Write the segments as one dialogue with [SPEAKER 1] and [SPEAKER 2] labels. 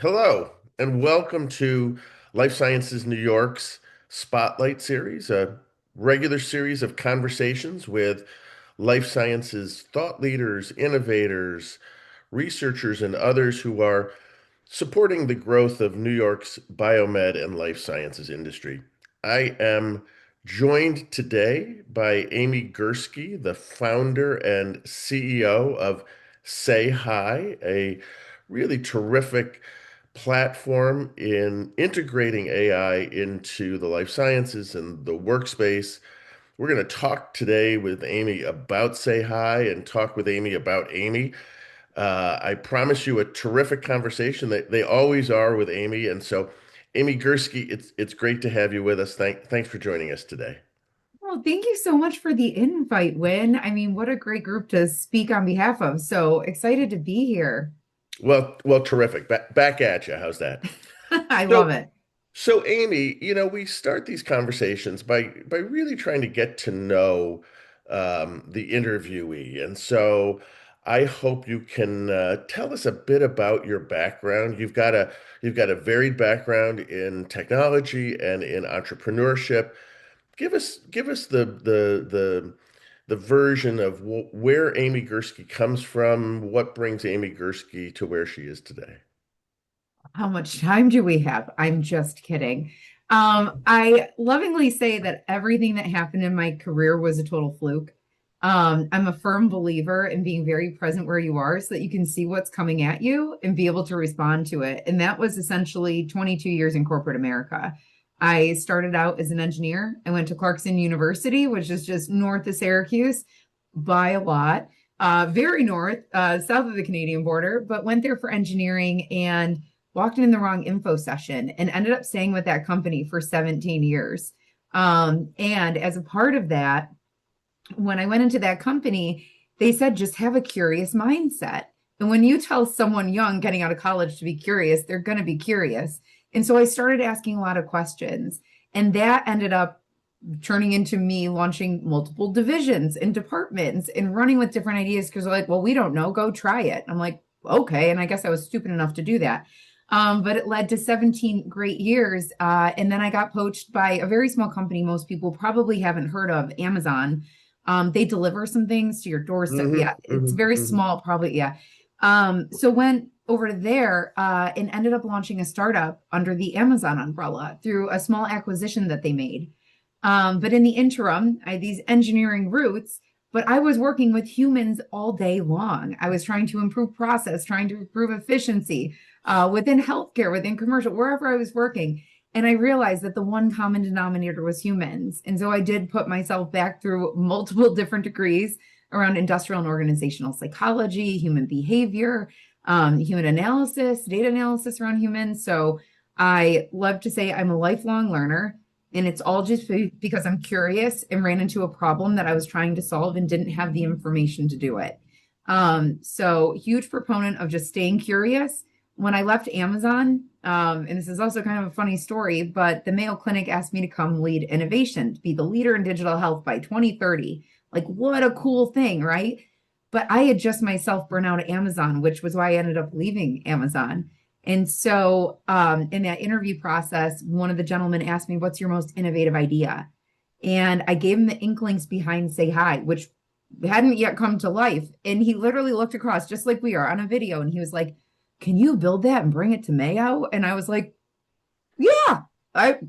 [SPEAKER 1] Hello, and welcome to Life Sciences New York's Spotlight Series, a regular series of conversations with life sciences thought leaders, innovators, researchers, and others who are supporting the growth of New York's biomed and life sciences industry. I am joined today by Amy Gurske, the founder and CEO of sayhii, a really terrific platform in integrating AI into the life sciences and the workspace. We're going to talk today with Amy about sayhii and talk with Amy about Amy. I promise you a terrific conversation. They always are with Amy. And so, Amy Gurske, it's great to have you with us. Thanks for joining us today.
[SPEAKER 2] Well, thank you so much for the invite, Win. I mean, what a great group to speak on behalf of. So excited to be here.
[SPEAKER 1] Well, terrific. Back at you. How's that?
[SPEAKER 2] I
[SPEAKER 1] So,
[SPEAKER 2] love it.
[SPEAKER 1] so Amy, we start these conversations by really trying to get to know the interviewee, and so I hope you can tell us a bit about your background. You've got a varied background in technology and in entrepreneurship. Give us the version of where Amy Gurske comes from, what brings Amy Gurske to where she is today.
[SPEAKER 2] How much time do we have? I'm just kidding. I lovingly say that everything that happened in my career was a total fluke. I'm a firm believer in being very present where you are so that you can see what's coming at you and be able to respond to it. And that was essentially 22 years in corporate America. I started out as an engineer. I went to Clarkson University, which is just north of Syracuse by a lot, very north, south of the Canadian border, but went there for engineering and walked in the wrong info session and ended up staying with that company for 17 years. And as a part of that, when I went into that company, they said just have a curious mindset. And when you tell someone young getting out of college to be curious, they're going to be curious. And so I started asking a lot of questions. And that ended up turning into me launching multiple divisions and departments and running with different ideas because they're like, well, we don't know, go try it. I'm like, okay. And I guess I was stupid enough to do that. But it led to 17 great years. And then I got poached by a very small company most people probably haven't heard of, Amazon. They deliver some things to your doorstep.
[SPEAKER 1] Hmm.
[SPEAKER 2] Yeah, it's
[SPEAKER 1] Hmm.
[SPEAKER 2] very
[SPEAKER 1] Hmm.
[SPEAKER 2] small, probably. Yeah. So went over to there and ended up launching a startup under the Amazon umbrella through a small acquisition that they made. But in the interim, I had these engineering roots, but I was working with humans all day long. I was trying to improve process, trying to improve efficiency within healthcare, within commercial, wherever I was working. And I realized that the one common denominator was humans. And so I did put myself back through multiple different degrees around industrial and organizational psychology, human behavior, human analysis, data analysis around humans. So I love to say I'm a lifelong learner. And it's all just because I'm curious and ran into a problem that I was trying to solve and didn't have the information to do it. So huge proponent of just staying curious. When I left Amazon, and this is also kind of a funny story, but the Mayo Clinic asked me to come lead innovation, to be the leader in digital health by 2030. Like, what a cool thing, right? But I had just myself burned out at Amazon, which was why I ended up leaving Amazon. And so, in that interview process, one of the gentlemen asked me, what's your most innovative idea? And I gave him the inklings behind sayhii, which hadn't yet come to life. And he literally looked across, just like we are on a video, and he was like, can you build that and bring it to Mayo? And I was like, yeah,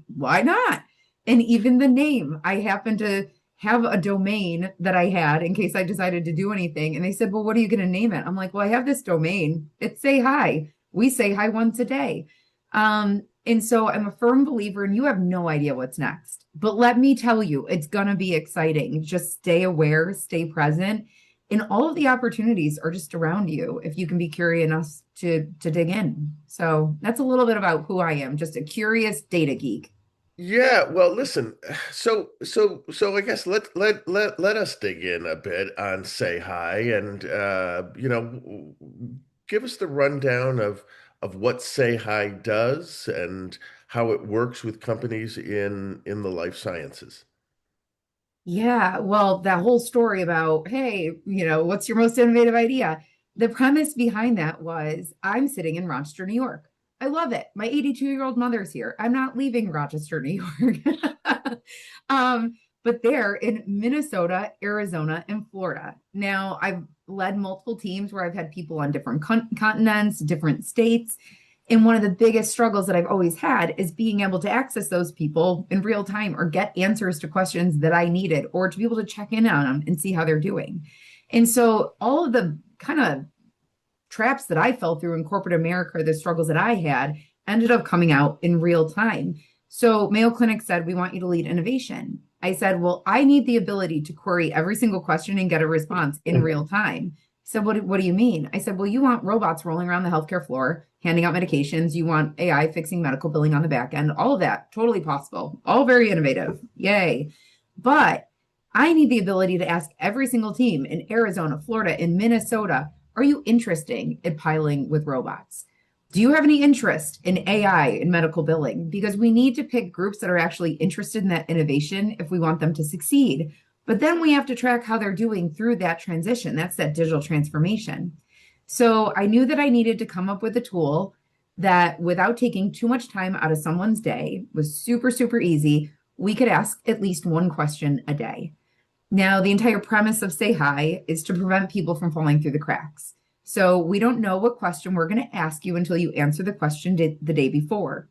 [SPEAKER 2] why not? And even the name, I happened to have a domain that I had in case I decided to do anything. And they said, well, what are you going to name it? I'm like, well, I have this domain. It's say hi. We say hi once a day. And so I'm a firm believer, and you have no idea what's next. But let me tell you, it's going to be exciting. Just stay aware, stay present. And all of the opportunities are just around you if you can be curious enough to dig in. So that's a little bit about who I am, just a curious data geek.
[SPEAKER 1] Yeah, well, listen. So I guess let us dig in a bit on Say Hi and give us the rundown of what Say Hi does and how it works with companies in the life sciences.
[SPEAKER 2] Yeah, well, that whole story about, hey, what's your most innovative idea? The premise behind that was I'm sitting in Rochester, New York. I love it. My 82-year-old mother's here. I'm not leaving Rochester, New York. um, but they're in Minnesota, Arizona, and Florida. Now, I've led multiple teams where I've had people on different continents, different states. And one of the biggest struggles that I've always had is being able to access those people in real time or get answers to questions that I needed or to be able to check in on them and see how they're doing. And so all of the kind of traps that I fell through in corporate America, the struggles that I had, ended up coming out in real time. So Mayo Clinic said, we want you to lead innovation. I said, well, I need the ability to query every single question and get a response in real time. He said, what do you mean? I said, well, you want robots rolling around the healthcare floor, handing out medications. You want AI fixing medical billing on the back end. All of that, totally possible. All very innovative. Yay. But I need the ability to ask every single team in Arizona, Florida, in Minnesota, are you interested in piling with robots? Do you have any interest in AI in medical billing? Because we need to pick groups that are actually interested in that innovation if we want them to succeed. But then we have to track how they're doing through that transition. That's that digital transformation. So I knew that I needed to come up with a tool that, without taking too much time out of someone's day, was super, super easy. We could ask at least one question a day. Now, the entire premise of sayhii is to prevent people from falling through the cracks. So we don't know what question we're going to ask you until you answer the question the day before.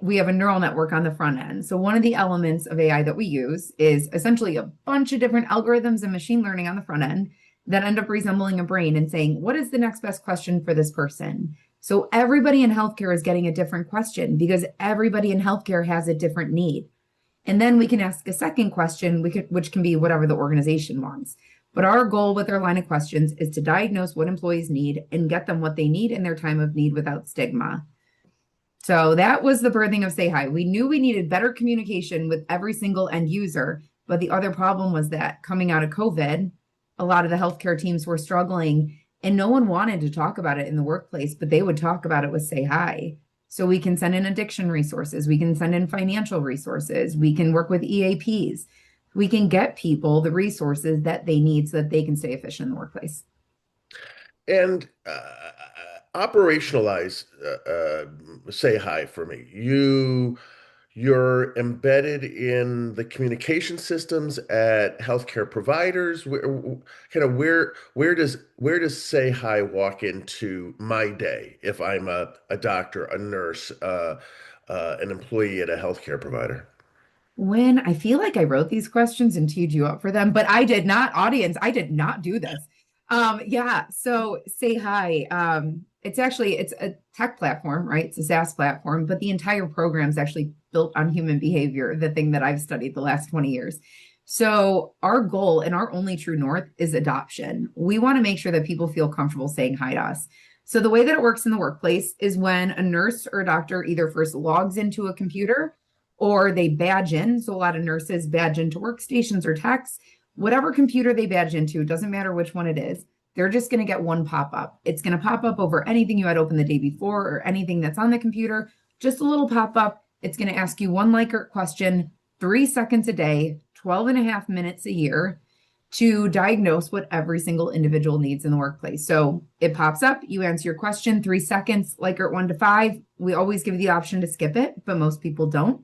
[SPEAKER 2] We have a neural network on the front end. So one of the elements of AI that we use is essentially a bunch of different algorithms and machine learning on the front end that end up resembling a brain and saying, what is the next best question for this person? So everybody in healthcare is getting a different question because everybody in healthcare has a different need. And then we can ask a second question, which can be whatever the organization wants. But our goal with our line of questions is to diagnose what employees need and get them what they need in their time of need without stigma. So that was the birthing of sayhii. We knew we needed better communication with every single end user. But the other problem was that coming out of COVID, a lot of the healthcare teams were struggling and no one wanted to talk about it in the workplace, but they would talk about it with sayhii. So we can send in addiction resources. We can send in financial resources. We can work with EAPs. We can get people the resources that they need so that they can stay efficient in the workplace.
[SPEAKER 1] And operationalize, say hi for me. You're embedded in the communication systems at healthcare providers. Where does say hi walk into my day if I'm a doctor, a nurse, an employee at a healthcare provider?
[SPEAKER 2] When I feel like I wrote these questions and teed you up for them, but I did not, audience, I did not do this. Yeah, so sayhii. It's a tech platform, right? It's a SaaS platform, but the entire program is actually built on human behavior, the thing that I've studied the last 20 years. So our goal and our only true north is adoption. We want to make sure that people feel comfortable saying hi to us. So the way that it works in the workplace is when a nurse or a doctor either first logs into a computer or they badge in. So a lot of nurses badge into workstations or techs, whatever computer they badge into, it doesn't matter which one it is. They're just going to get one pop up. It's going to pop up over anything you had open the day before or anything that's on the computer, just a little pop up. It's going to ask you one Likert question, 3 seconds a day, 12 and a half minutes a year to diagnose what every single individual needs in the workplace. So it pops up, you answer your question, 3 seconds, Likert 1 to 5. We always give you the option to skip it, but most people don't.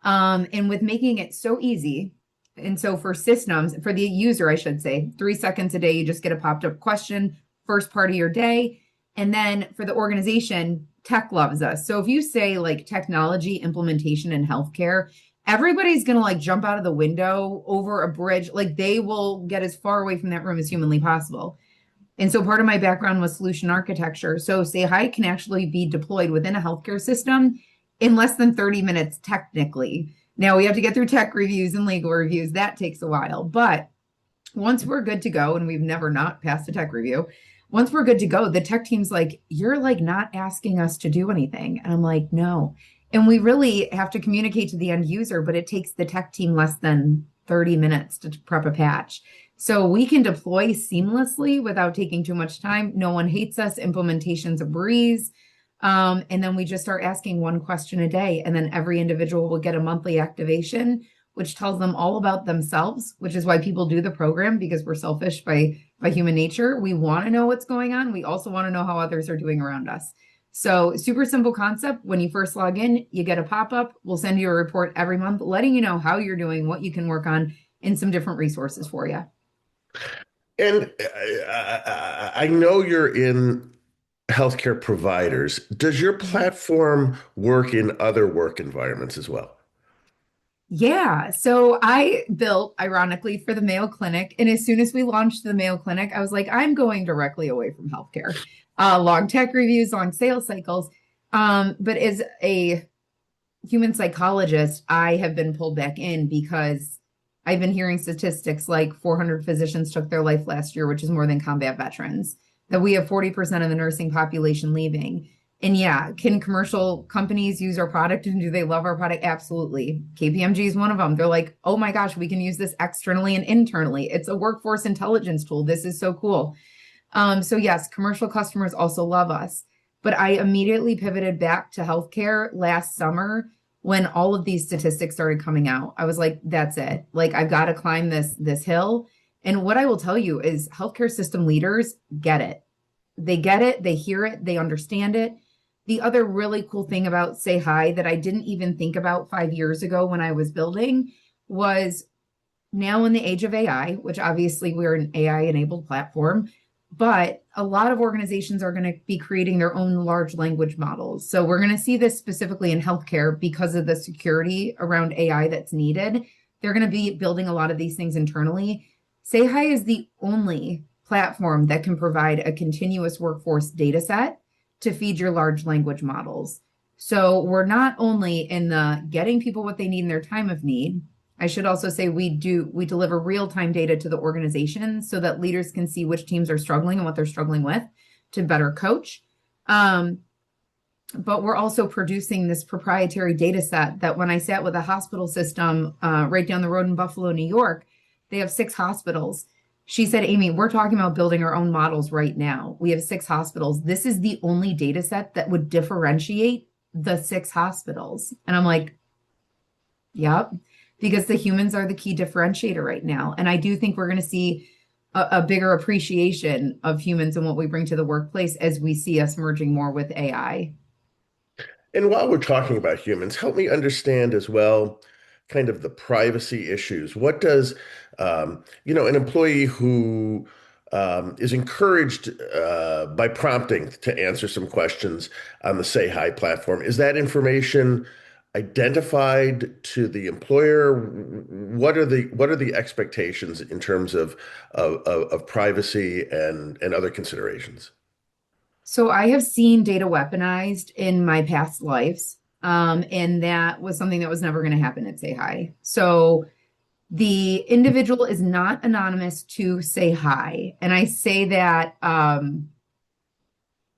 [SPEAKER 2] And with making it so easy, and so for systems, for the user, I should say, 3 seconds a day, you just get a popped up question, first part of your day. And then for the organization, tech loves us. So if you say like technology implementation in healthcare, everybody's going to like jump out of the window over a bridge. Like they will get as far away from that room as humanly possible. And so part of my background was solution architecture. So sayhii can actually be deployed within a healthcare system in less than 30 minutes, technically. Now we have to get through tech reviews and legal reviews. That takes a while. But once we're good to go, and we've never not passed a tech review, once we're good to go, the tech team's like, you're like not asking us to do anything. And I'm like, no. And we really have to communicate to the end user, but it takes the tech team less than 30 minutes to prep a patch. So we can deploy seamlessly without taking too much time. No one hates us. Implementation's a breeze. And then we just start asking one question a day. And then every individual will get a monthly activation, which tells them all about themselves, which is why people do the program, because we're selfish by human nature. We want to know what's going on. We also want to know how others are doing around us. So, super simple concept. When you first log in, you get a pop-up. We'll send you a report every month letting you know how you're doing, what you can work on, and some different resources for you.
[SPEAKER 1] And I know you're in healthcare providers. Does your
[SPEAKER 2] Mhm.
[SPEAKER 1] platform work in other work environments as well?
[SPEAKER 2] Yeah. So I built, ironically, for the Mayo Clinic. And as soon as we launched the Mayo Clinic, I was like, I'm going directly away from healthcare. Long tech reviews, long sales cycles. But as a human psychologist, I have been pulled back in because I've been hearing statistics like 400 physicians took their life last year, which is more than combat veterans, that we have 40% of the nursing population leaving. And yeah, can commercial companies use our product and do they love our product? Absolutely. KPMG is one of them. They're like, oh my gosh, we can use this externally and internally. It's a workforce intelligence tool. This is so cool. So yes, commercial customers also love us. But I immediately pivoted back to healthcare last summer when all of these statistics started coming out. I was like, that's it. Like I've got to climb this hill. And what I will tell you is healthcare system leaders get it. They get it, they hear it, they understand it. The other really cool thing about sayhii that I didn't even think about 5 years ago when I was building was now in the age of AI, which obviously we're an AI enabled platform, but a lot of organizations are going to be creating their own large language models. So we're going to see this specifically in healthcare because of the security around AI that's needed. They're going to be building a lot of these things internally. sayhii is the only platform that can provide a continuous workforce data set to feed your large language models. So we're not only in the getting people what they need in their time of need. I should also say we deliver real-time data to the organization so that leaders can see which teams are struggling and what they're struggling with to better coach. Um, but we're also producing this proprietary data set that when I sat with a hospital system right down the road in Buffalo, New York, they have 6 hospitals. She said, Amy, we're talking about building our own models right now. We have 6 hospitals. This is the only data set that would differentiate the 6 hospitals. And I'm like, yep, because the humans are the key differentiator right now. And I do think we're going to see a bigger appreciation of humans and what we bring to the workplace as we see us merging more with AI.
[SPEAKER 1] And while we're talking about humans, help me understand as well kind of the privacy issues. What does, an employee who is encouraged by prompting to answer some questions on the Say Hi platform, is that information identified to the employer? What are the expectations in terms of privacy and other considerations?
[SPEAKER 2] So I have seen data weaponized in my past lives. And that was something that was never going to happen at Say Hi. So the individual is not anonymous to Say Hi. And I say that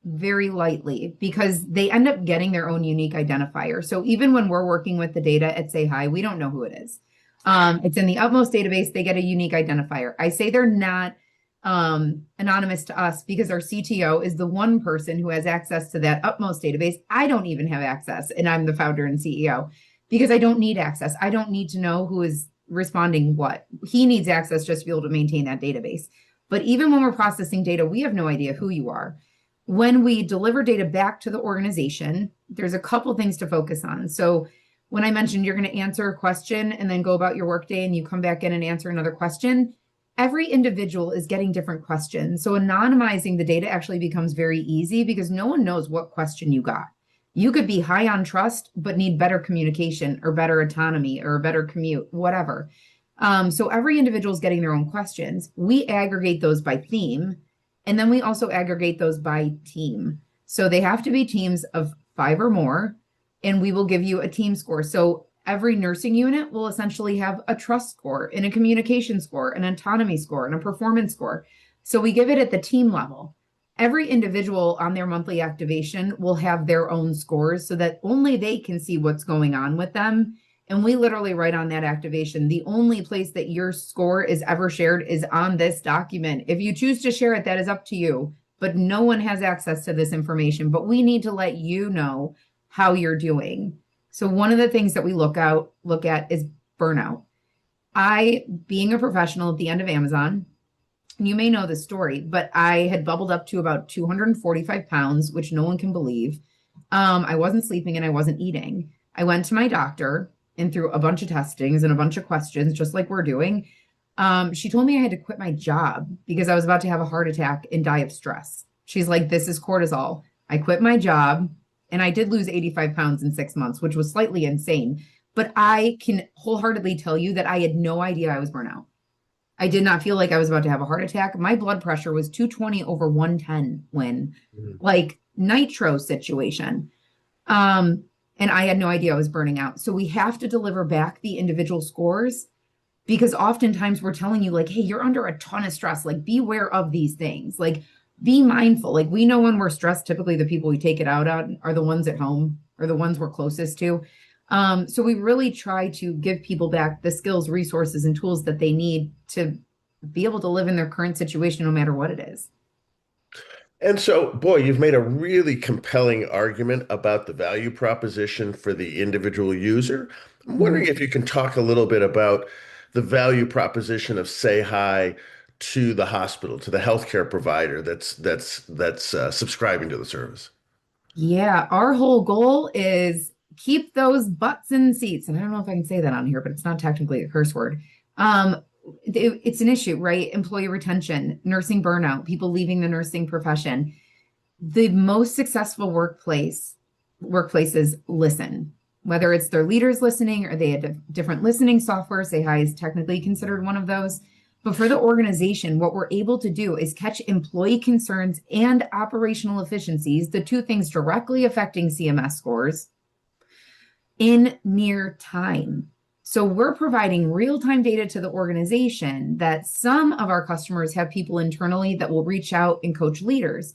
[SPEAKER 2] very lightly because they end up getting their own unique identifier. So even when we're working with the data at Say Hi, we don't know who it is. It's in the Utmost database. They get a unique identifier. I say they're not anonymous to us because our CTO is the one person who has access to that Utmost database. I don't even have access, and I'm the founder and CEO because I don't need access. I don't need to know who is responding what. He needs access just to be able to maintain that database. But even when we're processing data, we have no idea who you are. When we deliver data back to the organization, there's a couple things to focus on. So when I mentioned you're going to answer a question and then go about your workday and you come back in and answer another question, every individual is getting different questions. So anonymizing the data actually becomes very easy because no one knows what question you got. You could be high on trust, but need better communication or better autonomy or a better commute, whatever. So every individual is getting their own questions. We aggregate those by theme, and then we also aggregate those by team. So they have to be teams of 5 or more, and we will give you a team score. So every nursing unit will essentially have a trust score and a communication score, an autonomy score, and a performance score. So we give it at the team level. Every individual on their monthly activation will have their own scores so that only they can see what's going on with them. And we literally write on that activation, the only place that your score is ever shared is on this document. If you choose to share it, that is up to you, but no one has access to this information. But we need to let you know how you're doing. So one of the things that we look at is burnout. I, being a professional at the end of Amazon, And you may know the story, but I had bubbled up to about 245 pounds, which no one can believe. I wasn't sleeping and I wasn't eating. I went to my doctor and through a bunch of testings and a bunch of questions, just like we're doing. She told me I had to quit my job because I was about to have a heart attack and die of stress. She's like, this is cortisol. I quit my job and I did lose 85 pounds in 6 months, which was slightly insane. But I can wholeheartedly tell you that I had no idea I was burnout. I did not feel like I was about to have a heart attack. My blood pressure was 220 over 110 when
[SPEAKER 1] Mhm.
[SPEAKER 2] like nitro situation. Um, and I had no idea I was burning out. So we have to deliver back the individual scores because oftentimes we're telling you, like, hey, you're under a ton of stress. Like, be aware of these things. Like, be mindful. Like, we know when we're stressed, typically the people we take it out on are the ones at home or the ones we're closest to. So we really try to give people back the skills, resources, and tools that they need to be able to live in their current situation, no matter what it is.
[SPEAKER 1] And so, boy, you've made a really compelling argument about the value proposition for the individual user. I'm wondering
[SPEAKER 2] Mhm.
[SPEAKER 1] if you can talk a little bit about the value proposition of say hi to the hospital, to the healthcare provider that's subscribing to the service.
[SPEAKER 2] Yeah, our whole goal is keep those butts in seats. And I don't know if I can say that on here, but it's not technically a curse word. Um, it's an issue, right? Employee retention, nursing burnout, people leaving the nursing profession. The most successful workplaces listen, whether it's their leaders listening or they had different listening software. sayhii is technically considered one of those. But for the organization, what we're able to do is catch employee concerns and operational efficiencies, the two things directly affecting CMS scores, in near time. So we're providing real time data to the organization that some of our customers have people internally that will reach out and coach leaders.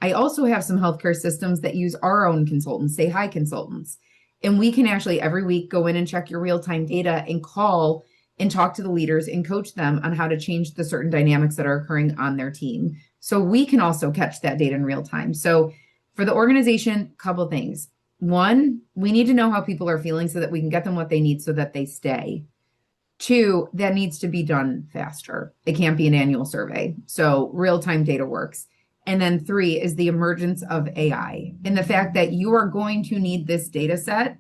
[SPEAKER 2] I also have some healthcare systems that use our own consultants, sayhii consultants. And we can actually every week go in and check your real time data and call and talk to the leaders and coach them on how to change the certain dynamics that are occurring on their team. So we can also catch that data in real time. So for the organization, a couple things. One, we need to know how people are feeling so that we can get them what they need so that they stay. Two, that needs to be done faster. It can't be an annual survey. So real time data works. And then three is the emergence of AI and the fact that you are going to need this data set,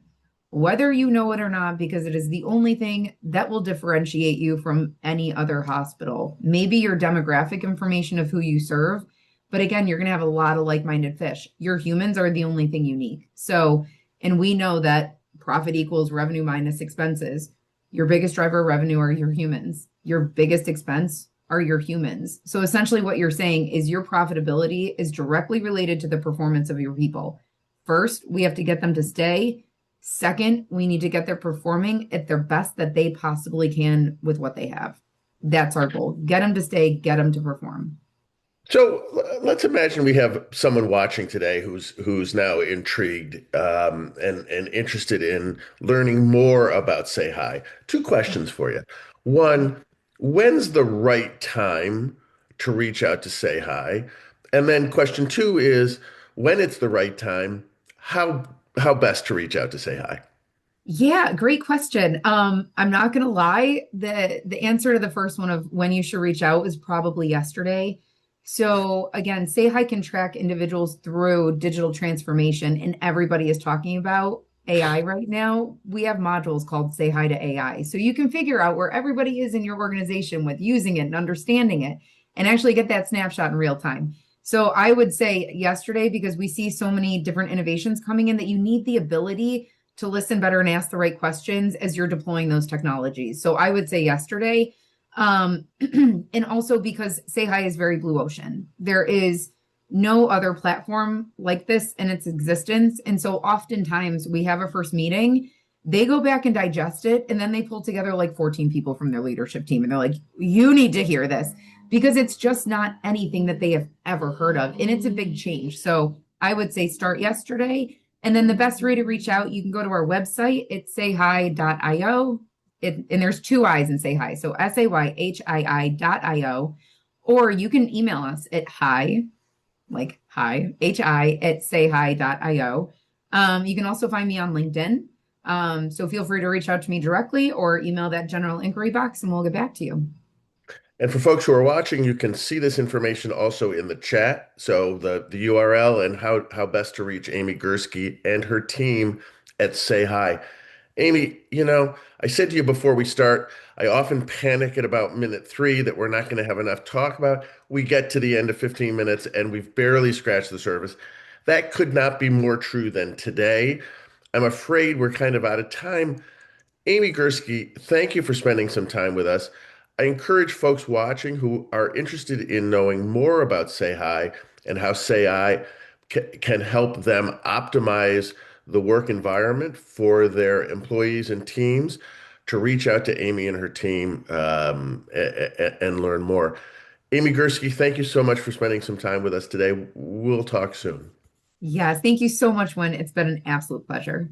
[SPEAKER 2] whether you know it or not, because it is the only thing that will differentiate you from any other hospital. Maybe your demographic information of who you serve, but again, you're going to have a lot of like minded fish. Your humans are the only thing unique. So, and we know that profit equals revenue minus expenses. Your biggest driver of revenue are your humans. Your biggest expense are your humans. So essentially what you're saying is your profitability is directly related to the performance of your people. First, we have to get them to stay. Second, we need to get them performing at their best that they possibly can with what they have. That's our goal. Get them to stay, get them to perform.
[SPEAKER 1] So let's imagine we have someone watching today who's now intrigued and interested in learning more about Say Hi. Two questions for you. One, when's the right time to reach out to Say Hi? And then question two is when it's the right time, how best to reach out to Say Hi?
[SPEAKER 2] Yeah, great question. I'm not gonna lie, the answer to the first one of when you should reach out was probably yesterday. So again, Say Hi can track individuals through digital transformation, and everybody is talking about AI right now. We have modules called Say Hi to AI. So you can figure out where everybody is in your organization with using it and understanding it and actually get that snapshot in real time. So I would say yesterday, because we see so many different innovations coming in that you need the ability to listen better and ask the right questions as you're deploying those technologies. So I would say yesterday. And also because sayhii is very blue ocean. There is no other platform like this in its existence. And so oftentimes we have a first meeting, they go back and digest it, and then they pull together like 14 people from their leadership team. And they're like, you need to hear this because it's just not anything that they have ever heard of. And it's a big change. So I would say start yesterday. And then the best way to reach out, you can go to our website. It's sayhii.io. And there's two I's in say hi. So sayhii.io. Or you can email us at hi, like hi, hi at sayhi.io. You can also find me on LinkedIn. So feel free to reach out to me directly or email that general inquiry box and we'll get back to you.
[SPEAKER 1] And for folks who are watching, you can see this information also in the chat. So the URL and how best to reach Amy Gurske and her team at sayhii. Amy, I said to you before we start, I often panic at about minute three that we're not going to have enough to talk about. We get to the end of 15 minutes and we've barely scratched the surface. That could not be more true than today. I'm afraid we're kind of out of time. Amy Gurske, thank you for spending some time with us. I encourage folks watching who are interested in knowing more about Say Hi and how Say I can help them optimize the work environment for their employees and teams to reach out to Amy and her team and learn more. Amy Gurske, thank you so much for spending some time with us today. We'll talk soon.
[SPEAKER 2] Yes, thank you so much, Win. It's been an absolute pleasure.